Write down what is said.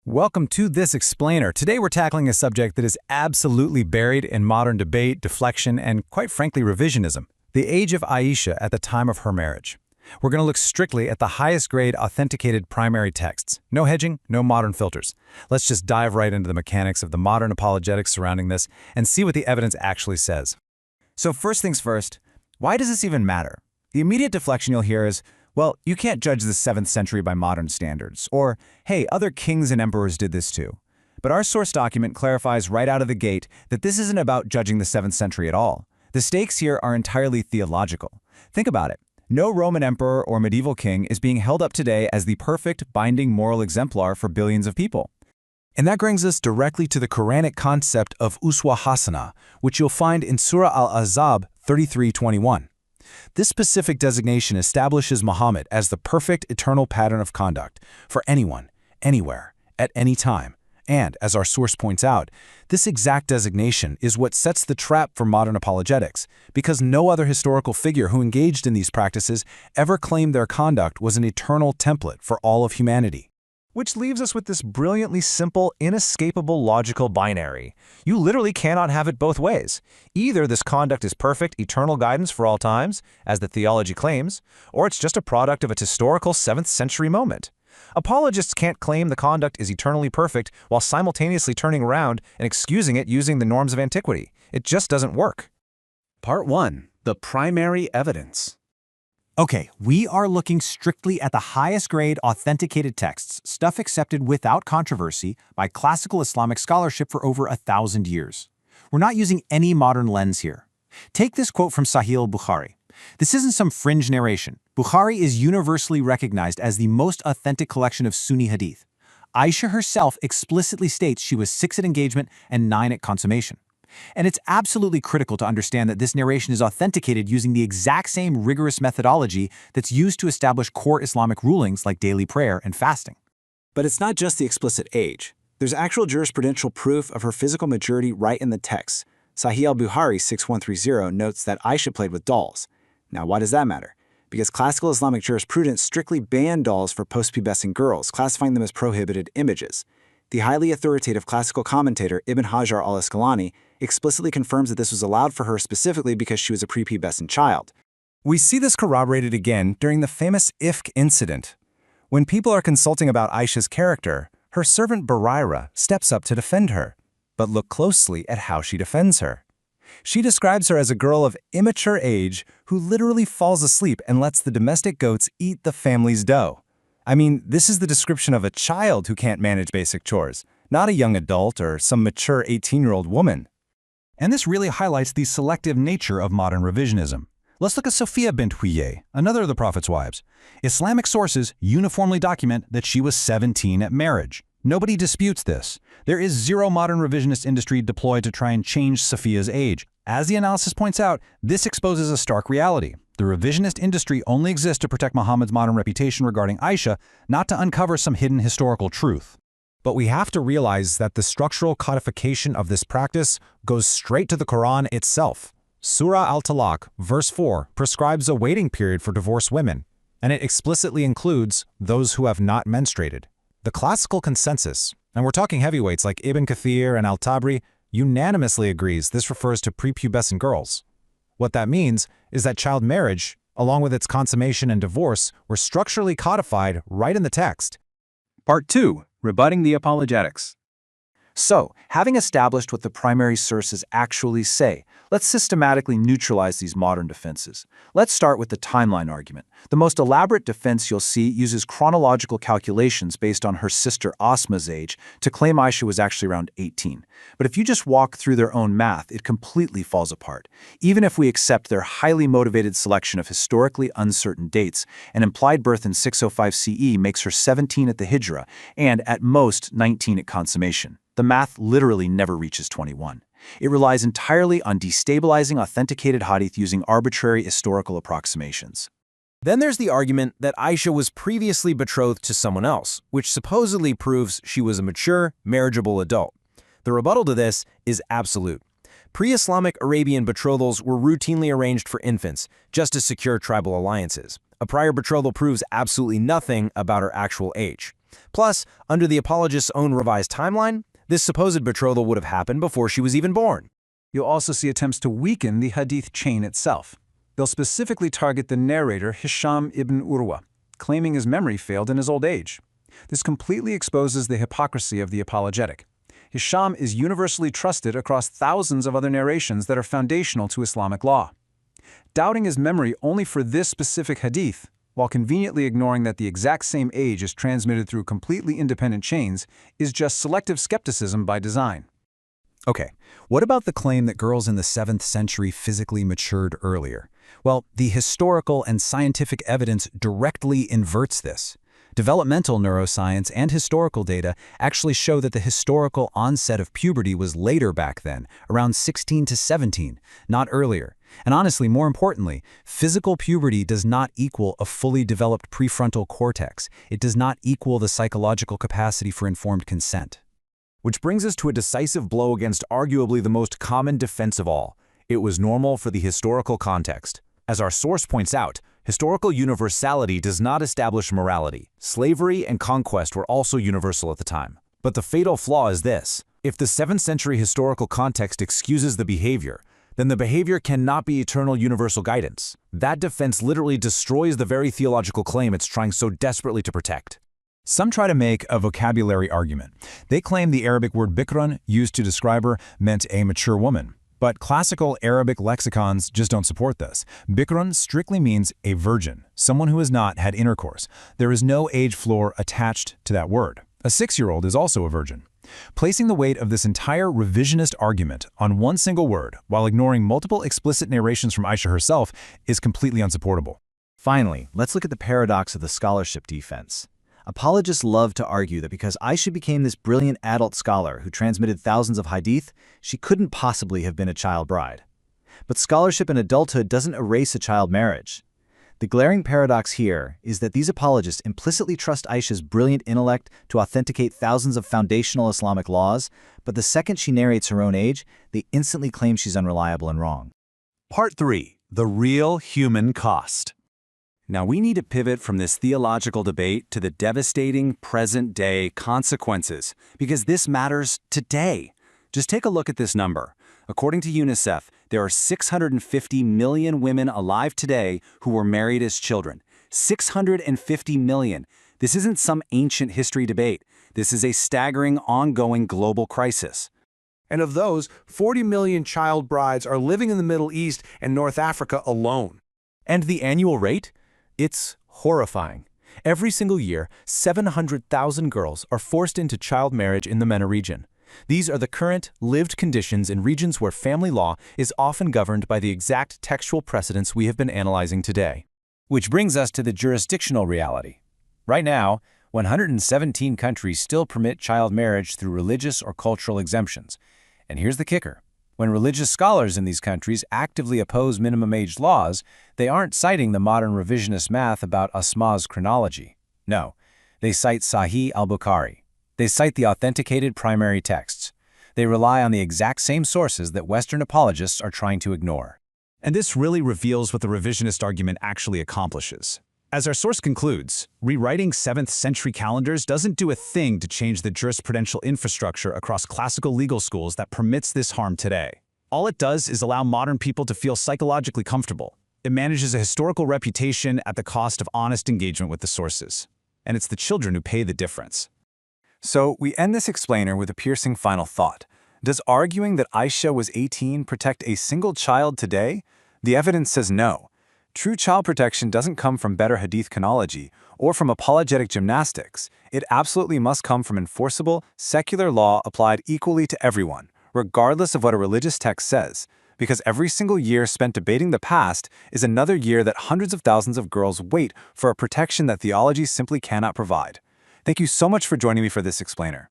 Welcome to This Explainer. Today we're tackling a subject that is absolutely buried in modern debate, deflection, and quite frankly revisionism. The age of Aisha at the time of her marriage. We're going to look strictly at the highest grade authenticated primary texts. No hedging, no modern filters. Let's just dive right into the mechanics of the modern apologetics surrounding this and see what the evidence actually says. So first things first, why does this even matter? The immediate deflection you'll hear is, well, you can't judge the 7th century by modern standards, or, hey, other kings and emperors did this too. But our source document clarifies right out of the gate that this isn't about judging the 7th century at all. The stakes here are entirely theological. Think about it. No Roman emperor or medieval king is being held up today as the perfect, binding moral exemplar for billions of people. And that brings us directly to the Quranic concept of uswa hasana, which you'll find in Surah Al-Ahzab 33:21. This specific designation establishes Muhammad as the perfect eternal pattern of conduct for anyone, anywhere, at any time. And, as our source points out, this exact designation is what sets the trap for modern apologetics, because no other historical figure who engaged in these practices ever claimed their conduct was an eternal template for all of humanity. Which leaves us with this brilliantly simple, inescapable logical binary. You literally cannot have it both ways. Either this conduct is perfect, eternal guidance for all times, as the theology claims, or it's just a product of a historical 7th century moment. Apologists can't claim the conduct is eternally perfect while simultaneously turning around and excusing it using the norms of antiquity. It just doesn't work. Part 1. The primary evidence. Okay, we are looking strictly at the highest grade authenticated texts, stuff accepted without controversy by classical Islamic scholarship for over 1,000 years. We're not using any modern lens here. Take this quote from Sahih al-Bukhari. This isn't some fringe narration. Bukhari is universally recognized as the most authentic collection of Sunni hadith. Aisha herself explicitly states she was 6 at engagement and 9 at consummation. And it's absolutely critical to understand that this narration is authenticated using the exact same rigorous methodology that's used to establish core Islamic rulings like daily prayer and fasting. But it's not just the explicit age. There's actual jurisprudential proof of her physical maturity right in the text. Sahih al-Bukhari 6130 notes that Aisha played with dolls. Now, why does that matter? Because classical Islamic jurisprudence strictly banned dolls for post-pubescent girls, classifying them as prohibited images. The highly authoritative classical commentator Ibn Hajar al-Asqalani explicitly confirms that this was allowed for her specifically because she was a prepubescent child. We see this corroborated again during the famous Ifk incident. When people are consulting about Aisha's character, her servant Barira steps up to defend her. But look closely at how she defends her. She describes her as a girl of immature age who literally falls asleep and lets the domestic goats eat the family's dough. I mean, this is the description of a child who can't manage basic chores, not a young adult or some mature 18-year-old woman. And this really highlights the selective nature of modern revisionism. Let's look at Sophia bint Huyay, another of the Prophet's wives. Islamic sources uniformly document that she was 17 at marriage. Nobody disputes this. There is zero modern revisionist industry deployed to try and change Sophia's age. As the analysis points out, this exposes a stark reality. The revisionist industry only exists to protect Muhammad's modern reputation regarding Aisha, not to uncover some hidden historical truth. But we have to realize that the structural codification of this practice goes straight to the Quran itself. Surah Al-Talaq, verse 4, prescribes a waiting period for divorced women, and it explicitly includes those who have not menstruated. The classical consensus, and we're talking heavyweights like Ibn Kathir and Al-Tabri, unanimously agrees this refers to prepubescent girls. What that means is that child marriage, along with its consummation and divorce, were structurally codified right in the text. Part 2. Rebutting the apologetics. So, having established what the primary sources actually say, let's systematically neutralize these modern defenses. Let's start with the timeline argument. The most elaborate defense you'll see uses chronological calculations based on her sister Asma's age to claim Aisha was actually around 18. But if you just walk through their own math, it completely falls apart. Even if we accept their highly motivated selection of historically uncertain dates, an implied birth in 605 CE makes her 17 at the Hijra and at most 19 at consummation. The math literally never reaches 21. It relies entirely on destabilizing authenticated hadith using arbitrary historical approximations. Then there's the argument that Aisha was previously betrothed to someone else, which supposedly proves she was a mature, marriageable adult. The rebuttal to this is absolute. Pre-Islamic Arabian betrothals were routinely arranged for infants, just to secure tribal alliances. A prior betrothal proves absolutely nothing about her actual age. Plus, under the apologist's own revised timeline, this supposed betrothal would have happened before she was even born. You'll also see attempts to weaken the hadith chain itself. They'll specifically target the narrator Hisham ibn Urwa, claiming his memory failed in his old age. This completely exposes the hypocrisy of the apologetic. Hisham is universally trusted across thousands of other narrations that are foundational to Islamic law. Doubting his memory only for this specific hadith, while conveniently ignoring that the exact same age is transmitted through completely independent chains, is just selective skepticism by design. Okay, what about the claim that girls in the 7th century physically matured earlier? Well, the historical and scientific evidence directly inverts this. Developmental neuroscience and historical data actually show that the historical onset of puberty was later back then, around 16 to 17, not earlier. And honestly, more importantly, physical puberty does not equal a fully developed prefrontal cortex. It does not equal the psychological capacity for informed consent. Which brings us to a decisive blow against arguably the most common defense of all. It was normal for the historical context. As our source points out, historical universality does not establish morality. Slavery and conquest were also universal at the time. But the fatal flaw is this: if the 7th century historical context excuses the behavior, then the behavior cannot be eternal universal guidance. That defense literally destroys the very theological claim it's trying so desperately to protect. Some try to make a vocabulary argument. They claim the Arabic word bikran, used to describe her, meant a mature woman. But classical Arabic lexicons just don't support this. Bikran strictly means a virgin, someone who has not had intercourse. There is no age floor attached to that word. A 6-year-old is also a virgin. Placing the weight of this entire revisionist argument on one single word while ignoring multiple explicit narrations from Aisha herself is completely unsupportable. Finally, let's look at the paradox of the scholarship defense. Apologists love to argue that because Aisha became this brilliant adult scholar who transmitted thousands of hadith, she couldn't possibly have been a child bride. But scholarship in adulthood doesn't erase a child marriage. The glaring paradox here is that these apologists implicitly trust Aisha's brilliant intellect to authenticate thousands of foundational Islamic laws, but the second she narrates her own age, they instantly claim she's unreliable and wrong. Part 3. The real human cost. Now we need to pivot from this theological debate to the devastating present-day consequences, because this matters today. Just take a look at this number. According to UNICEF, there are 650 million women alive today who were married as children. 650 million. This isn't some ancient history debate. This is a staggering, ongoing global crisis. And of those, 40 million child brides are living in the Middle East and North Africa alone. And the annual rate? It's horrifying. Every single year, 700,000 girls are forced into child marriage in the MENA region. These are the current, lived conditions in regions where family law is often governed by the exact textual precedents we have been analyzing today. Which brings us to the jurisdictional reality. Right now, 117 countries still permit child marriage through religious or cultural exemptions. And here's the kicker. When religious scholars in these countries actively oppose minimum-age laws, they aren't citing the modern revisionist math about Asma's chronology. No, they cite Sahih al-Bukhari. They cite the authenticated primary texts. They rely on the exact same sources that Western apologists are trying to ignore. And this really reveals what the revisionist argument actually accomplishes. As our source concludes, rewriting 7th century calendars doesn't do a thing to change the jurisprudential infrastructure across classical legal schools that permits this harm today. All it does is allow modern people to feel psychologically comfortable. It manages a historical reputation at the cost of honest engagement with the sources. And it's the children who pay the difference. So we end this explainer with a piercing final thought. Does arguing that Aisha was 18 protect a single child today? The evidence says no. True child protection doesn't come from better hadith chronology or from apologetic gymnastics. It absolutely must come from enforceable, secular law applied equally to everyone, regardless of what a religious text says, because every single year spent debating the past is another year that hundreds of thousands of girls wait for a protection that theology simply cannot provide. Thank you so much for joining me for this explainer.